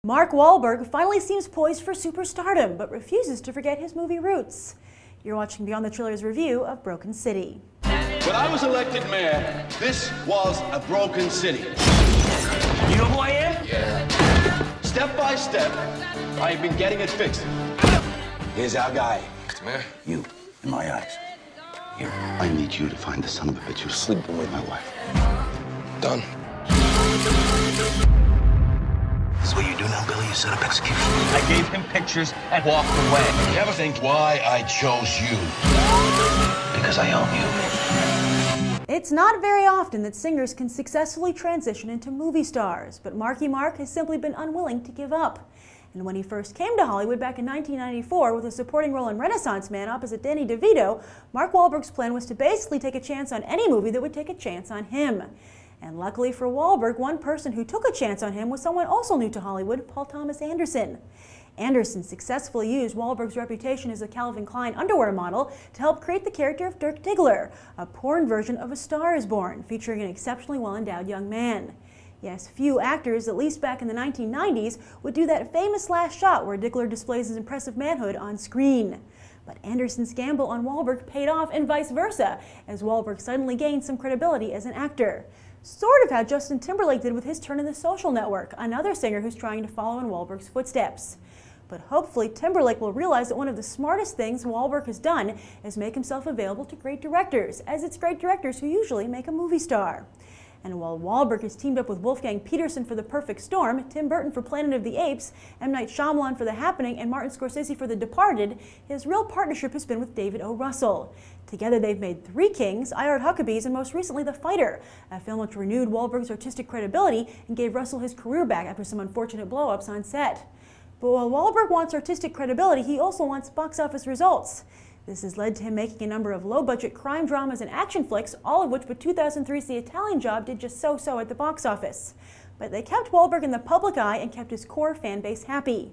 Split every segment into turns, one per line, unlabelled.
Mark Wahlberg finally seems poised for superstardom, but refuses to forget his movie roots. You're watching Beyond the Trailers review of Broken City.
When I was elected mayor, this was a broken city.
You know who I am?
Yeah. Step by step, I've been getting it fixed. Here's our guy.
Mr. Mayor.
You, in my eyes. Here, I need you to find the son of a bitch who's sleeping with my wife.
Done.
This is what you do now, Billy? You set up execution.
I gave him pictures and walked away.
You ever think why I chose you? Because I own you.
It's not very often that singers can successfully transition into movie stars, but Marky Mark has simply been unwilling to give up. And when he first came to Hollywood back in 1994 with a supporting role in Renaissance Man opposite Danny DeVito, Mark Wahlberg's plan was to basically take a chance on any movie that would take a chance on him. And luckily for Wahlberg, one person who took a chance on him was someone also new to Hollywood, Paul Thomas Anderson. Anderson successfully used Wahlberg's reputation as a Calvin Klein underwear model to help create the character of Dirk Diggler, a porn version of A Star is Born, featuring an exceptionally well-endowed young man. Yes, few actors, at least back in the 1990s, would do that famous last shot where Diggler displays his impressive manhood on screen. But Anderson's gamble on Wahlberg paid off, and vice versa, as Wahlberg suddenly gained some credibility as an actor. Sort of how Justin Timberlake did with his turn in The Social Network, another singer who's trying to follow in Wahlberg's footsteps. But hopefully Timberlake will realize that one of the smartest things Wahlberg has done is make himself available to great directors, as it's great directors who usually make a movie star. And while Wahlberg has teamed up with Wolfgang Peterson for The Perfect Storm, Tim Burton for Planet of the Apes, M. Night Shyamalan for The Happening, and Martin Scorsese for The Departed, his real partnership has been with David O. Russell. Together they've made Three Kings, I Heart Huckabees, and most recently The Fighter, a film which renewed Wahlberg's artistic credibility and gave Russell his career back after some unfortunate blow-ups on set. But while Wahlberg wants artistic credibility, he also wants box office results. This has led to him making a number of low-budget crime dramas and action flicks, all of which with 2003's The Italian Job did just so-so at the box office. But they kept Wahlberg in the public eye and kept his core fan base happy.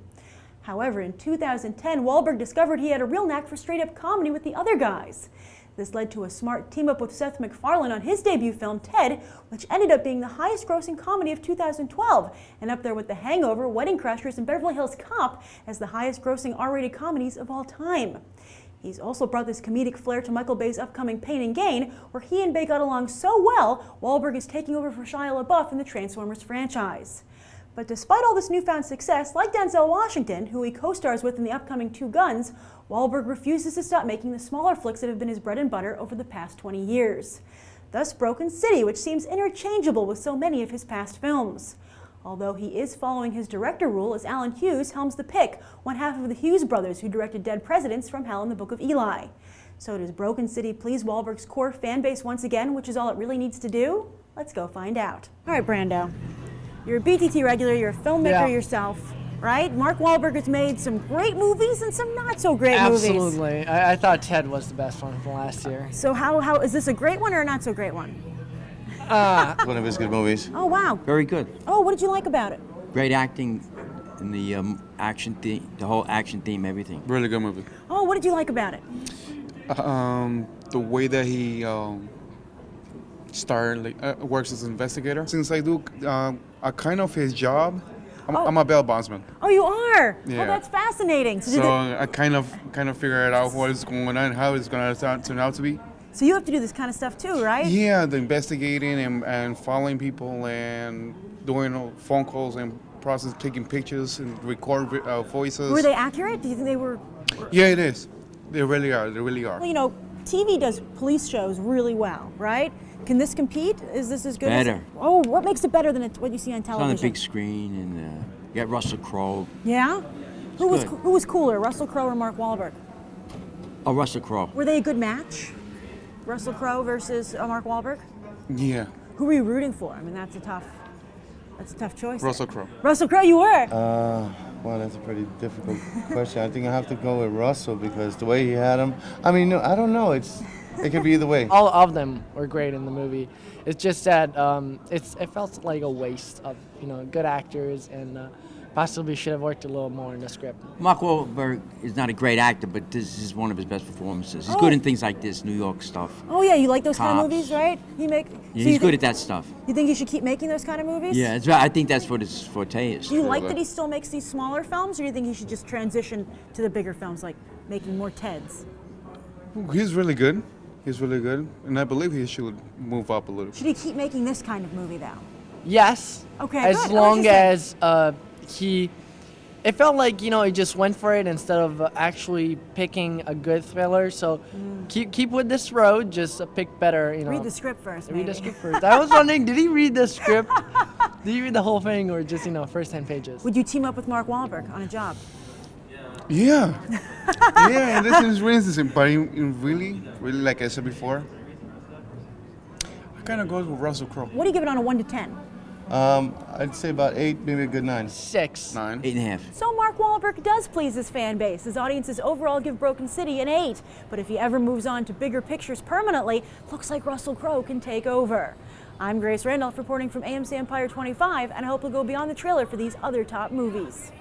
However, in 2010, Wahlberg discovered he had a real knack for straight-up comedy with the other guys. This led to a smart team-up with Seth MacFarlane on his debut film, Ted, which ended up being the highest-grossing comedy of 2012, and up there with The Hangover, Wedding Crashers, and Beverly Hills Cop as the highest-grossing R-rated comedies of all time. He's also brought this comedic flair to Michael Bay's upcoming Pain and Gain, where he and Bay got along so well, Wahlberg is taking over for Shia LaBeouf in the Transformers franchise. But despite all this newfound success, like Denzel Washington, who he co-stars with in the upcoming Two Guns, Wahlberg refuses to stop making the smaller flicks that have been his bread and butter over the past 20 years. Thus Broken City, which seems interchangeable with so many of his past films. Although he is following his director rule, as Alan Hughes helms The Pick, one half of the Hughes brothers who directed Dead Presidents from Hell and the Book of Eli. So does Broken City please Wahlberg's core fan base once again, which is all it really needs to do? Let's go find out. All right, Brando. You're a BTT regular, you're a filmmaker yourself, right? Mark Wahlberg has made some great movies and some not so great movies.
Absolutely. I thought Ted was the best one from last year.
So how is this a great one or a not so great one?
One of his good movies.
Oh, wow.
Very good.
Oh, what did you like about it?
Great acting in the action theme, the whole action theme, everything.
Really good movie.
Oh, what did you like about it?
The way that he works as an investigator. Since I do a kind of his job, I'm a bail bondsman.
Oh, you are?
Yeah.
Oh, that's fascinating.
So I kind of figured out what is going on, how it's going to turn out to be.
So you have to do this kind of stuff too, right?
Yeah, the investigating and following people and doing phone calls and taking pictures and record voices.
Were they accurate? Do you think they were?
Yeah, it is. They really are. They really are.
Well, you know, TV does police shows really well, right? Can this compete? Is this as good
Better.
as... Oh, what makes it better than what you see on
It's
television?
on the big screen, and you got Russell Crowe.
Yeah? Who
good.
was cooler, Russell Crowe or Mark Wahlberg?
Oh, Russell Crowe.
Were they a good match? Russell Crowe versus Mark Wahlberg?
Yeah.
Who were you rooting for? I mean, that's a tough choice.
Russell Crowe.
Russell Crowe, you were?
Well, that's a pretty difficult question. I think I have to go with Russell because the way he had him. I mean, I don't know. It could be either way.
All of them were great in the movie. It's just that it felt like a waste of good actors and possibly should have worked a little more in the script.
Mark Wahlberg is not a great actor, but this is one of his best performances. He's good in things like this, New York stuff.
Oh yeah, you like those kind of
Cops.
movies, right?
Yeah, he's good at that stuff.
You think he should keep making those kind of movies?
Yeah, it's right. I think that's what his forte is.
Do you like that he still makes these smaller films, or do you think he should just transition to the bigger films, like making more Teds?
He's really good. He's really good, and I believe he should move up a little.
Should he keep making this kind of movie, though?
Yes.
Okay,
As
good.
long as it felt like, you know, he just went for it instead of actually picking a good thriller. So keep with this road, just pick better, you know.
Read the script first,
Read the
maybe.
script first. I was wondering, did he read the script? Did he read the whole thing, or just, you know, first 10 pages?
Would you team up with Mark Wahlberg on a job?
Yeah, yeah, and this is really interesting. But in really, like I said before, I kind of goes with Russell Crowe.
What do you give it on a 1 to 10?
I'd say about 8, maybe a good 9.
6.
9.
8.5.
So Mark Wahlberg does please his fan base. His audiences overall give Broken City an 8. But if he ever moves on to bigger pictures permanently, looks like Russell Crowe can take over. I'm Grace Randolph reporting from AMC Empire 25, and I hope you'll go beyond the trailer for these other top movies.